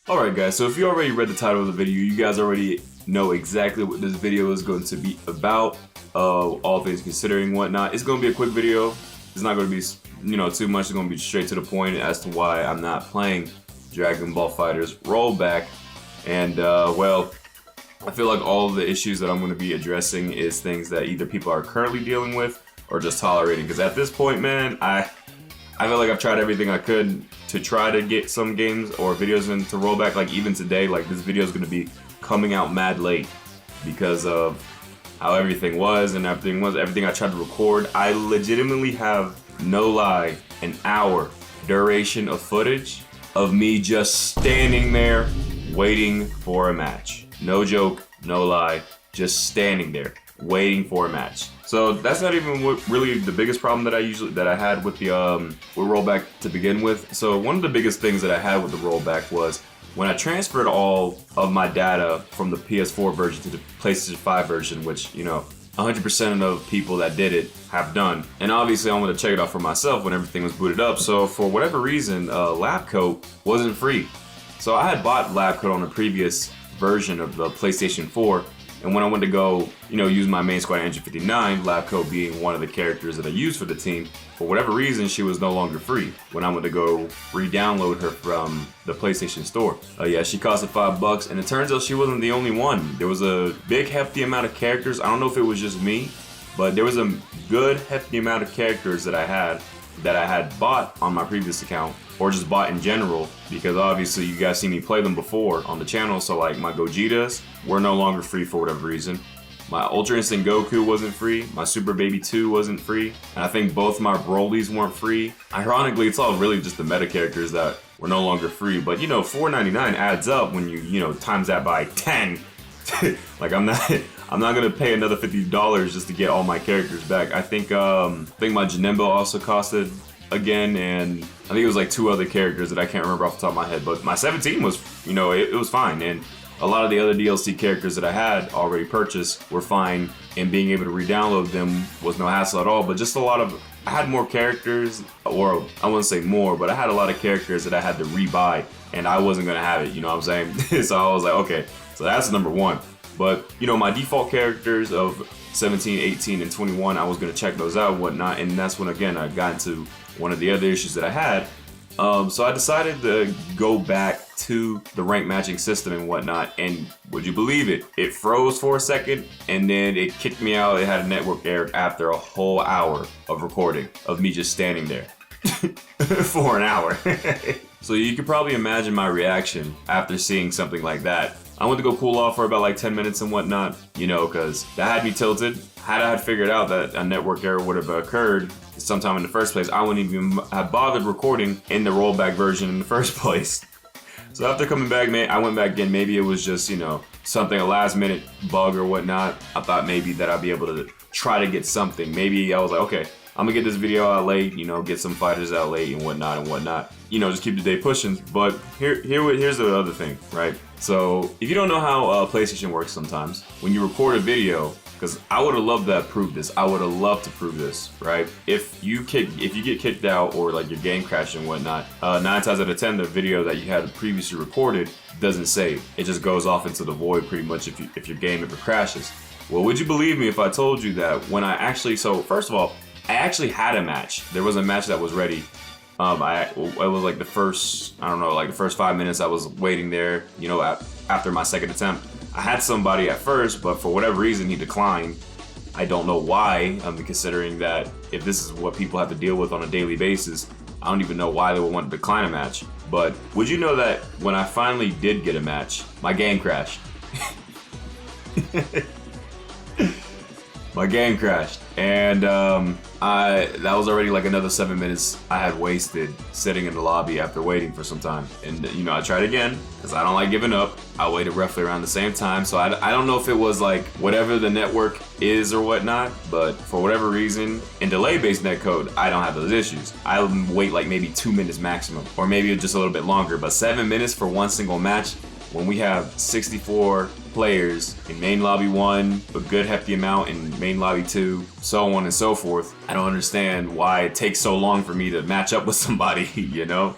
Alright guys, so if you already read the title of the video, you guys already know exactly what this video is going to be about. All things considering, whatnot. It's going to be a quick video. It's not going to be, too much. It's going to be straight to the point as to why I'm not playing Dragon Ball FighterZ Rollback. And well, I feel like all of the issues that I'm going to be addressing is things that either people are currently dealing with or just tolerating. Because at this point, man, I feel like I've tried everything I could to try to get some games or videos into Rollback. Like even today, like this video is going to be coming out mad late because of how everything was and everything I tried to record. I legitimately have, no lie, an hour duration of footage of me just standing there waiting for a match. No joke, no lie, just standing there waiting for a match. So that's not even really the biggest problem that I had with the with Rollback to begin with. So one of the biggest things that I had with the Rollback was when I transferred all of my data from the PS4 version to the PlayStation 5 version, which 100% of people that did it have done. And obviously I wanted to check it out for myself when everything was booted up. So for whatever reason, lab coat wasn't free. So I had bought lab coat on the previous version of the PlayStation 4. And when I went to go, use my main squad Engine 59, lab coat being one of the characters that I used for the team, for whatever reason, she was no longer free when I went to go re-download her from the PlayStation Store. Yeah, she costed $5, and it turns out she wasn't the only one. There was a big hefty amount of characters. I don't know if it was just me, but there was a good hefty amount of characters that I had bought on my previous account, or just bought in general, because obviously you guys seen me play them before on the channel. So like my Gogetas were no longer free for whatever reason. My Ultra Instinct Goku wasn't free. My Super Baby 2 wasn't free. And I think both my Broly's weren't free. Ironically, it's all really just the meta characters that were no longer free. But $4.99 adds up when you times that by 10. Like I'm not gonna pay another $50 just to get all my characters back. I think my Janemba also costed again, and I think it was like 2 other characters that I can't remember off the top of my head. But my 17 was, it was fine, and a lot of the other DLC characters that I had already purchased were fine, and being able to re-download them was no hassle at all. But just I had more characters, or I wouldn't say more, but I had a lot of characters that I had to re-buy, and I wasn't gonna have it, you know what I'm saying? So I was like, okay, so that's number one. But my default characters of 17, 18, and 21, I was gonna check those out and whatnot, and that's when again I got into one of the other issues that I had. So I decided to go back to the rank matching system and whatnot, and would you believe it? It froze for a second, and then it kicked me out. It had a network error after a whole hour of recording of me just standing there for an hour. So you could probably imagine my reaction after seeing something like that. I went to go cool off for about like 10 minutes and whatnot, because that had me tilted. Had I figured out that a network error would have occurred sometime in the first place, I wouldn't even have bothered recording in the rollback version in the first place. So after coming back, man, I went back in. Maybe it was just, something, a last minute bug or whatnot. I thought maybe that I'd be able to try to get something. Maybe I was like, okay, I'm gonna get this video out late, get some FighterZ out late and whatnot. Just keep the day pushing. But here's the other thing, right? So if you don't know how PlayStation works sometimes, when you record a video, because I would have loved to prove this. I would have loved to prove this, right? If you get kicked out or like your game crashed and whatnot, 9 times out of 10, the video that you had previously recorded doesn't save. It just goes off into the void pretty much if your game ever crashes. Well, would you believe me if I told you that when so first of all, I actually had a match. There was a match that was ready. It was like the first 5 minutes I was waiting there, after my second attempt. I had somebody at first, but for whatever reason he declined. I don't know why, considering that if this is what people have to deal with on a daily basis, I don't even know why they would want to decline a match. But would you know that when I finally did get a match, my game crashed. My game crashed, and that was already like another 7 minutes I had wasted sitting in the lobby after waiting for some time. And I tried again because I don't like giving up. I waited roughly around the same time, so I don't know if it was like whatever the network is or whatnot, but for whatever reason, in delay-based netcode, I don't have those issues. I wait like maybe 2 minutes maximum, or maybe just a little bit longer, but 7 minutes for one single match when we have 64 players in main lobby 1, a good hefty amount in main lobby 2, so on and so forth. I don't understand why it takes so long for me to match up with somebody,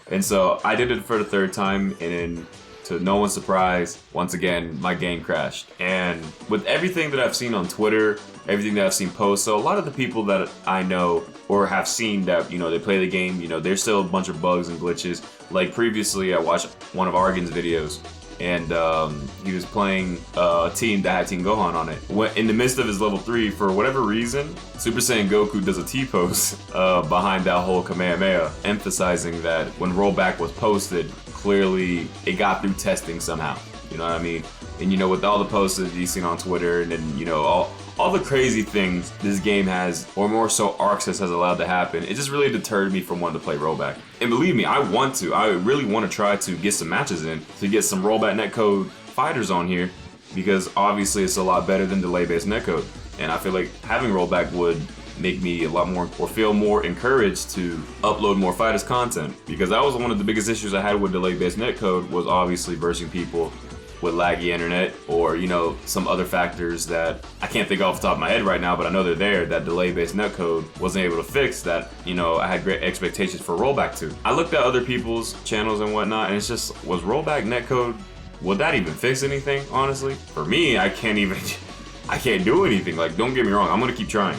And so I did it for the 3rd time, and then to no one's surprise, once again, my game crashed. And with everything that I've seen on Twitter, everything that I've seen posts, so a lot of the people that I know or have seen that, you know, they play the game, you know, there's still a bunch of bugs and glitches. Like previously, I watched one of Argon's videos, and he was playing a team that had Team Gohan on it. In the midst of his level 3, for whatever reason, Super Saiyan Goku does a T-pose behind that whole Kamehameha, emphasizing that when rollback was posted, clearly it got through testing somehow. You know what I mean? And you know, with all the posts that you've seen on Twitter, and then, you know, all the crazy things this game has, or more so Arxis has allowed to happen, it just really deterred me from wanting to play rollback. And believe me, I really want to try to get some matches in, to get some rollback netcode fighters on here, because obviously it's a lot better than delay-based netcode. And I feel like having rollback would make me a lot more, or feel more encouraged to upload more fighters content, because that was one of the biggest issues I had with delay-based netcode, was obviously versing people with laggy internet, or, you know, some other factors that I can't think off the top of my head right now, but I know they're there, that delay-based netcode wasn't able to fix, that, you know, I had great expectations for rollback to. I looked at other people's channels and whatnot, and it's just, was rollback netcode, would that even fix anything, honestly? For me, I can't do anything. Like, don't get me wrong, I'm gonna keep trying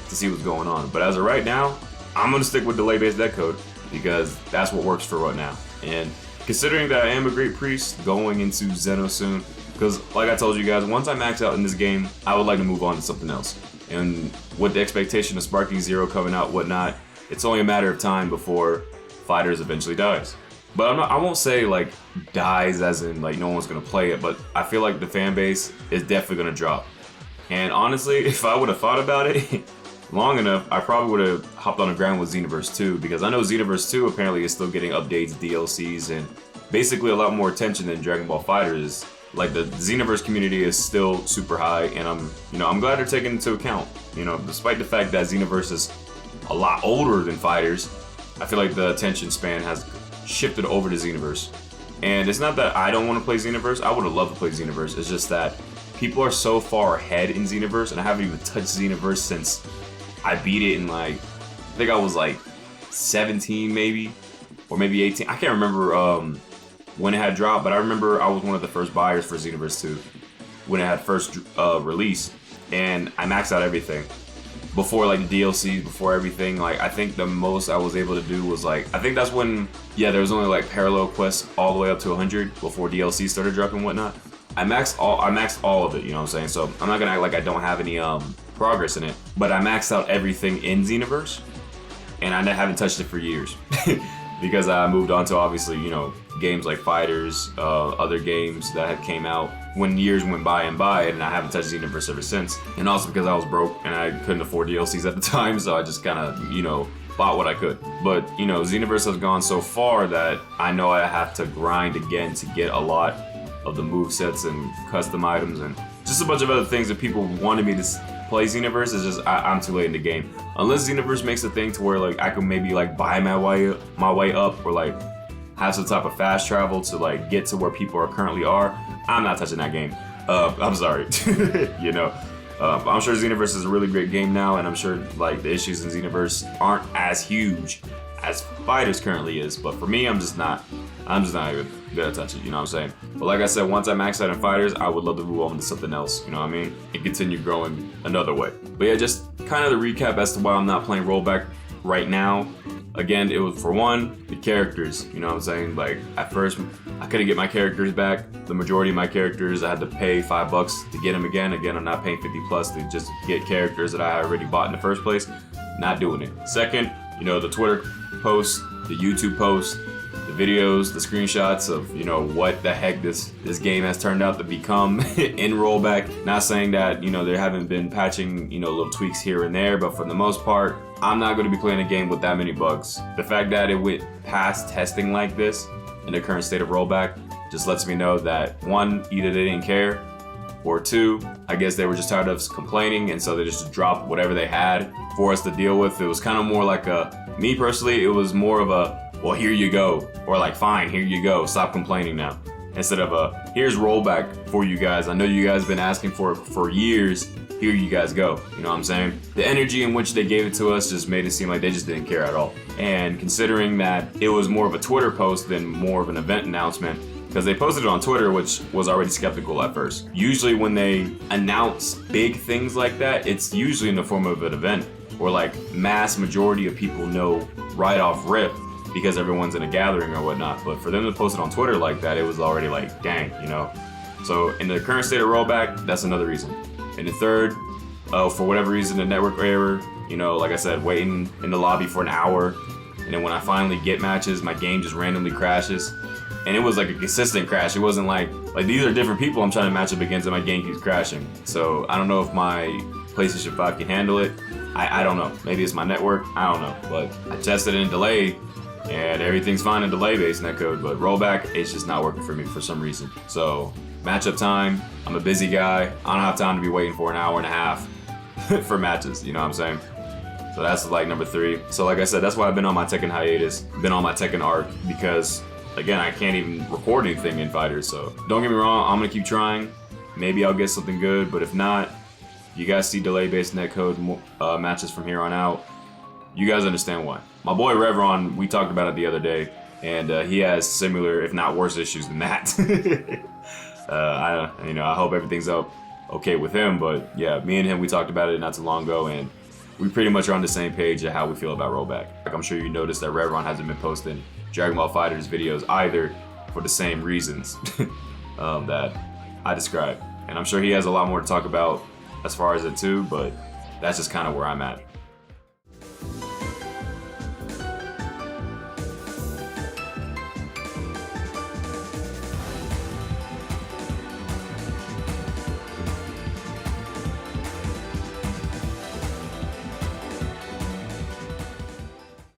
to see what's going on, but as of right now, I'm gonna stick with delay-based netcode, because that's what works for right now. And considering that I am a great priest going into Xeno soon, because like I told you guys, once I max out in this game, I would like to move on to something else. And with the expectation of Sparking Zero coming out, whatnot, it's only a matter of time before FighterZ eventually dies. But I won't say like dies as in like no one's gonna play it, but I feel like the fan base is definitely gonna drop. And honestly, if I would have thought about it long enough, I probably would have hopped on the ground with Xenoverse 2, because I know Xenoverse 2 apparently is still getting updates, DLCs, and basically a lot more attention than Dragon Ball FighterZ. Like, the Xenoverse community is still super high, and I'm glad they're taking into account. You know, despite the fact that Xenoverse is a lot older than FighterZ, I feel like the attention span has shifted over to Xenoverse. And it's not that I don't want to play Xenoverse, I would have loved to play Xenoverse, it's just that people are so far ahead in Xenoverse, and I haven't even touched Xenoverse since I beat it in like, I think I was like 17 maybe, or maybe 18. I can't remember when it had dropped, but I remember I was one of the first buyers for Xenoverse 2 when it had first released, and I maxed out everything. Before like the DLCs, before everything, like I think the most I was able to do was like, I think that's when, yeah, there was only like parallel quests all the way up to 100 before DLC started dropping and whatnot. I maxed all of it, you know what I'm saying? So I'm not gonna act like I don't have any progress in it, but I maxed out everything in Xenoverse, and I haven't touched it for years because I moved on to, obviously, you know, games like FighterZ, other games that had came out when years went by, and I haven't touched Xenoverse ever since. And also because I was broke and I couldn't afford DLCs at the time, so I just kind of, you know, bought what I could. But, you know, Xenoverse has gone so far that I know I have to grind again to get a lot of the movesets and custom items and just a bunch of other things that people wanted me to play Xenoverse. Is just I'm too late in the game. Unless Xenoverse makes a thing to where like I can maybe like buy my way up, or like have some type of fast travel to like get to where people are currently are, I'm not touching that game. I'm sorry. You know, I'm sure Xenoverse is a really great game now, and I'm sure like the issues in Xenoverse aren't as huge as FighterZ currently is. But for me, I'm just not even gonna touch it, you know what I'm saying? But like I said, once I max out in FighterZ, I would love to move on to something else, you know what I mean? And continue growing another way. But yeah, just kind of the recap as to why I'm not playing rollback right now. Again, it was, for one, the characters, you know what I'm saying? Like, at first, I couldn't get my characters back. The majority of my characters, I had to pay $5 to get them again. Again, I'm not paying 50 plus to just get characters that I already bought in the first place. Not doing it. Second, you know, the Twitter posts, the YouTube posts, the videos, the screenshots of, you know, what the heck this game has turned out to become in rollback. Not saying that, you know, there haven't been patching, you know, little tweaks here and there, but for the most part, I'm not going to be playing a game with that many bugs. The fact that it went past testing like this in the current state of rollback just lets me know that, one, either they didn't care, or two, I guess they were just tired of us complaining, and so they just dropped whatever they had for us to deal with. It was kind of more like me personally, it was more of a, well, here you go, or like, fine, here you go, stop complaining now. Instead of here's rollback for you guys. I know you guys been asking for it for years. Here you guys go, you know what I'm saying? The energy in which they gave it to us just made it seem like they just didn't care at all. And considering that it was more of a Twitter post than more of an event announcement, because they posted it on Twitter, which was already skeptical at first. Usually when they announce big things like that, it's usually in the form of an event where like mass majority of people know right off rip because everyone's in a gathering or whatnot. But for them to post it on Twitter like that, it was already like, dang, you know? So in the current state of rollback, that's another reason. And the third, for whatever reason, the network error, you know, like I said, waiting in the lobby for an hour. And then when I finally get matches, my game just randomly crashes. And it was like a consistent crash. It wasn't like these are different people I'm trying to match up against and my game keeps crashing. So I don't know if my PlayStation 5 can handle it. I don't know. Maybe it's my network. I don't know. But I tested it in delay and everything's fine in delay-based netcode. But rollback, it's just not working for me for some reason. So matchup time, I'm a busy guy. I don't have time to be waiting for an hour and a half for matches. You know what I'm saying? So that's like number 3. So like I said, that's why I've been on my Tekken hiatus, been on my Tekken arc, because again, I can't even record anything in FighterZ. So don't get me wrong, I'm gonna keep trying. Maybe I'll get something good, but if not, you guys see delay-based netcode matches from here on out. You guys understand why. My boy Revron, we talked about it the other day, and he has similar, if not worse, issues than that. I hope everything's okay with him, but yeah, me and him, we talked about it not too long ago, and we pretty much are on the same page of how we feel about rollback. Like, I'm sure you noticed that Revron hasn't been posting Dragon Ball FighterZ videos either for the same reasons that I described. And I'm sure he has a lot more to talk about as far as it too, but that's just kind of where I'm at.